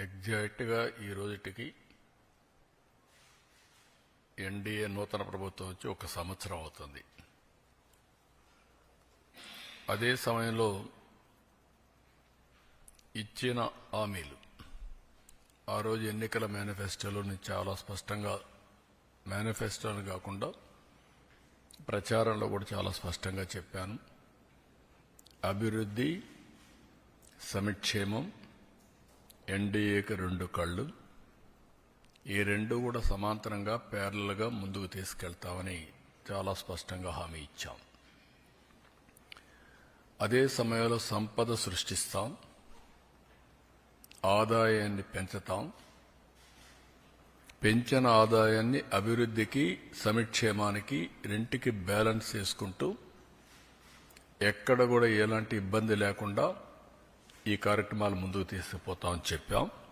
ఎగ్జాక్ట్గా ఈ రోజుటికి ఎన్డీఏ నూతన ప్రభుత్వం వచ్చి 1 సంవత్సరం అవుతుంది. అదే సమయంలో ఇచ్చిన హామీలు ఆ రోజు ఎన్నికల మేనిఫెస్టోలోని చాలా స్పష్టంగా, మేనిఫెస్టోని కాకుండా ప్రచారంలో కూడా చాలా స్పష్టంగా చెప్పాను. అభివృద్ధి, సంక్షేమం, ఎన్డీఏకి 2 కళ్ళు, ఈ 2 కూడా సమాంతరంగా ప్యారలల్గా ముందుకు తీసుకెళ్తామని చాలా స్పష్టంగా హామీ ఇచ్చాం. అదే సమయంలో సంపద సృష్టిస్తాం, ఆదాయాన్ని పెంచుతాం, పెంచిన ఆదాయాన్ని అభివృద్ధికి, సంక్షేమానికి రెంటికి బ్యాలెన్స్ చేసుకుంటూ ఎక్కడ కూడా ఎలాంటి ఇబ్బంది లేకుండా ఈ కార్యక్రమాలు ముందుకు తీసుకుపోతామని చెప్పాం.